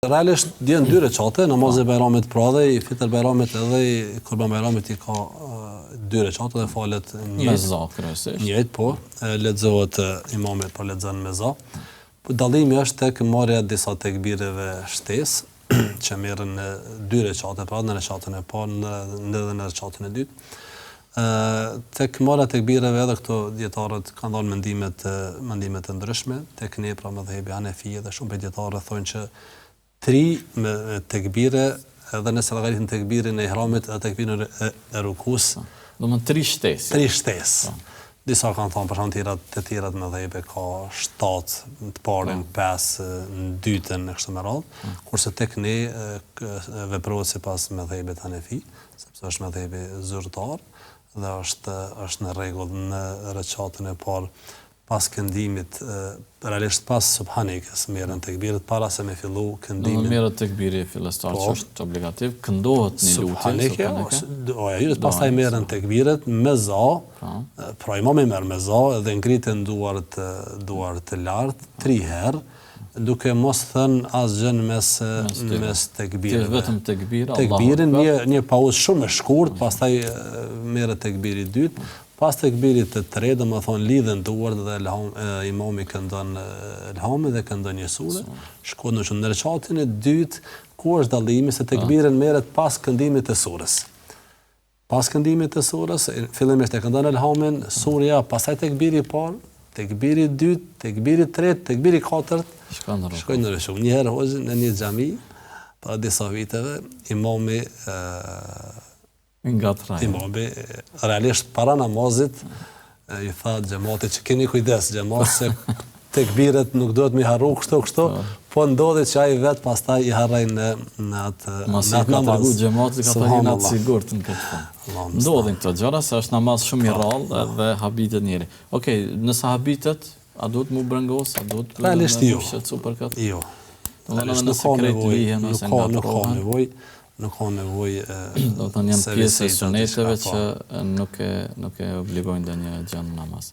Realisht djenë 2 recate, namazi Bajramit pra dhe i fitër Bajramit edhe i Kurban Bajramit i ka 2 recate dhe falet njët, po, lexohet imami po lexon me za. Dallimi është tek marrja disa tekbireve shtesë që merren në 2 recate, pra në recatën e parë dhe në recatën e dytë. Tek marrja tekbireve edhe këto dietarët kanë dhënë mendime të ndryshme, tek ne pra mëdhëbi Hanefi dhe shumë prej dietarëve thonë që 3 me tekbire, edhe nëse llogaritën tekbirin e ihramit edhe tekbirin e rukus. Do të 3 shtesë. 3 shtesë. Disa kanë thënë për shkak të tjerat me dhëbe ka 7 të parën, 5 në dytën e kështu me radhë, kurse tek ne veprohet sipas me dhëbet Hanefi, sepse është me dhëbi zyrtar dhe është në rregull në recatën e parë. Pas këndimit, realisht pas subhanikës, merren tekbiret para se me fillu këndimin. Do merret tekbiri fillestar që është obligativ, këndohet një lutje subhanike. Pastaj merren tekbiret me za, pra imami merr me za dhe ngriten duart të lartë 3 herë, duke mos thënë asgjë mes tekbireve. Vetëm tekbir, tekbirin, një pauzë shumë e shkurt, pastaj merret tekbiri i dytë. Pas tekbirit të tretë, do të thonë lidhen duart dhe imami këndon elhamin dhe këndon një sure. Shkon në recatën e dytë, ku është dallimi se tekbirin merret pas këndimit të surës. Pas këndimit të surës, fillimisht e këndon elhamin, surja, pastaj tekbiri i parë, tekbiri i dytë, tekbiri i tretë, tekbiri i katërt, shkojnë në rrecu. Një herë hoxhën në një xhami, para disa viteve, imami imami realisht para namazit i tha xhamatit që keni kujdes xhamat se tekbiret nuk duhet mi harru kështu, po ndodhi që ai vet pastaj i harroi në atë namaz. Xhamati ka thënë atë sigurt në këtë fund. Ndodhin këto gjëra se është namaz shumë i rrallë dhe habitet njëri. Okej, nëse habitet, a duhet mu brengos, a duhet realisht jo. Super kat? Jo. Nuk ka nevojë do të thonë janë pjesë e suneteve që nuk e obligojnë ndonjë gjë në namaz.